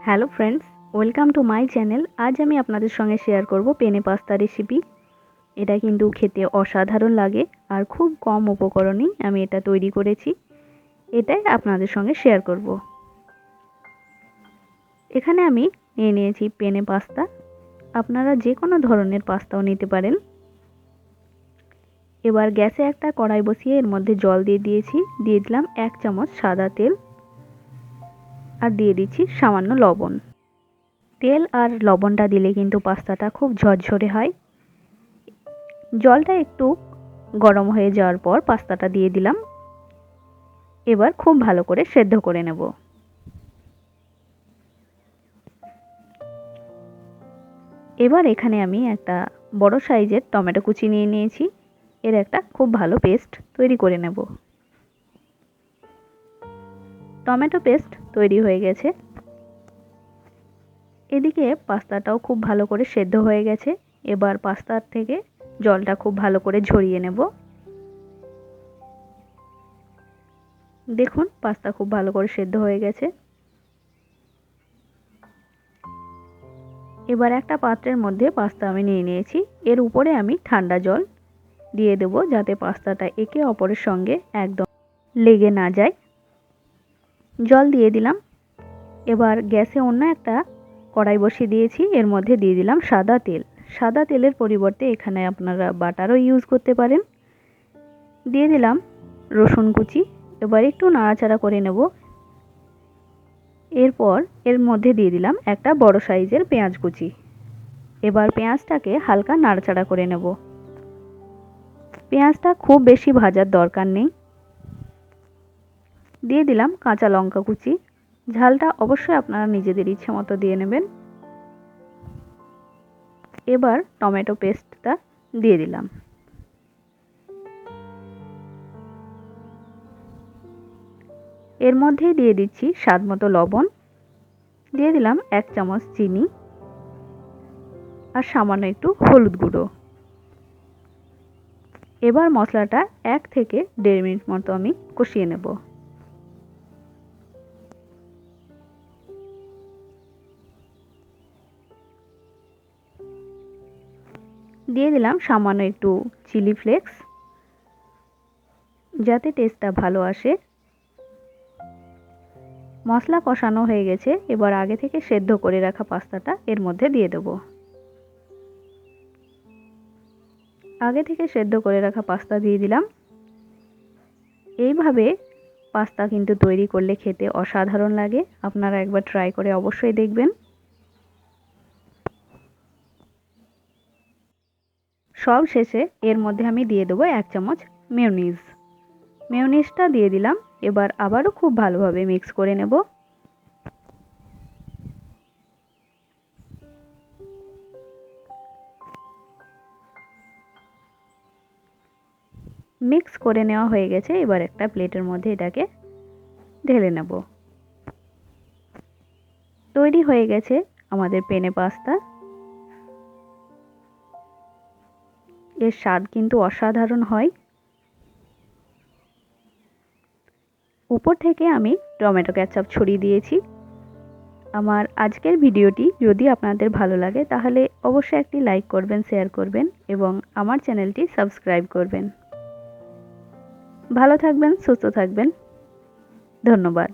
Hello friends, welcome to my channel. আজ আমি আপনাদের সঙ্গে শেয়ার করব পেনে পাস্তা রেসিপি। এটা কিন্তু খেতে অসাধারণ লাগে আর খুব কম উপকরণেই আমি এটা তৈরি করেছি। এটাই আপনাদের সঙ্গে শেয়ার করব। এখানে আমি নিয়ে নিয়েছি পেনে পাস্তা। আপনারা যে কোনো ধরনের পাস্তাও নিতে পারেন। এবার গ্যাসে একটা কড়াই বসিয়ে এর মধ্যে জল দিয়ে দিলাম 1 চামচ সাদা তেল আর দিয়ে দিচ্ছি সামান্য লবণ। তেল আর লবণটা দিলে কিন্তু পাস্তাটা খুব ঝরঝরে হয়। জলটা একটু গরম হয়ে যাওয়ার পর পাস্তাটা দিয়ে দিলাম। এবার খুব ভালো করে সেদ্ধ করে নেব। এবার এখানে আমি একটা বড় সাইজের টমেটো কুচি নিয়ে নিয়েছি। এর একটা খুব ভালো পেস্ট তৈরি করে নেব। টমেটো পেস্ট তৈরি হয়ে গেছে। এদিকে পাস্তাটাও খুব ভালো করে সেদ্ধ হয়ে গেছে। এবার পাস্তার থেকে জলটা খুব ভালো করে ঝরিয়ে নেব। দেখুন পাস্তা খুব ভালো করে সেদ্ধ হয়ে গেছে। এবার একটা পাত্রের মধ্যে পাস্তা আমি নিয়ে নিয়েছি। এর উপরে আমি ঠান্ডা জল দিয়ে দেব যাতে পাস্তাটা একে অপরের সঙ্গে একদম লেগে না যায়। জল দিয়ে দিলাম। এবার গ্যাসে অন্য একটা কড়াই বসিয়ে দিয়েছি। এর মধ্যে দিয়ে দিলাম সাদা তেল। সাদা তেলের পরিবর্তে এখানে আপনারা বাটারও ইউজ করতে পারেন। দিয়ে দিলাম রসুন কুচি। এবার একটু নাড়াচাড়া করে নেব। এরপর এর মধ্যে দিয়ে দিলাম একটা বড় সাইজের পেঁয়াজ কুচি। এবার পেঁয়াজটাকে হালকা নাড়াচাড়া করে নেব। পেঁয়াজটা খুব বেশি ভাজার দরকার নেই। দিয়ে দিলাম কাঁচা লঙ্কা কুচি। ঝালটা অবশ্যই আপনারা নিজেদের ইচ্ছে মতো দিয়ে নেবেন। এবার টমেটো পেস্টটা দিয়ে দিলাম। এর মধ্যে দিয়ে দিচ্ছি স্বাদ মতো লবণ। দিয়ে দিলাম 1 চামচ চিনি আর সামান্য একটু হলুদ গুঁড়ো। এবার মশলাটা 1 থেকে 1.5 মিনিট মতো আমি কষিয়ে নেব। দিয়ে দিলাম সামান্য একটু চিলি ফ্লেক্স যাতে টেস্টটা ভালো আসে। মশলা কষানো হয়ে গেছে। এবার আগে থেকে সেদ্ধ করে রাখা পাস্তাটা এর মধ্যে দিয়ে দেব। আগে থেকে সেদ্ধ করে রাখা পাস্তা দিয়ে দিলাম। এইভাবে পাস্তা কিন্তু তৈরি করলে খেতে অসাধারণ লাগে। আপনারা একবার ট্রাই করে অবশ্যই দেখবেন। সব শেষে এর মধ্যে আমি দিয়ে দেবো 1 চামচ মেয়োনিজ। মেয়োনিজটা দিয়ে দিলাম। এবার আবারও খুব ভালোভাবে মিক্স করে নেব। মিক্স করে নেওয়া হয়ে গেছে। এবার একটা প্লেটের মধ্যে এটাকে ঢেলে নেব। তৈরি হয়ে গেছে আমাদের পেনে পাস্তা। এর স্বাদ কিন্তু অসাধারণ হয়। উপর থেকে আমি টমেটো কেচাপ ছড়িয়ে দিয়েছি। আমার আজকের ভিডিওটি যদি আপনাদের ভালো লাগে তাহলে অবশ্যই একটি লাইক করবেন, শেয়ার করবেন এবং আমার চ্যানেলটি সাবস্ক্রাইব করবেন। ভালো থাকবেন, সুস্থ থাকবেন। ধন্যবাদ।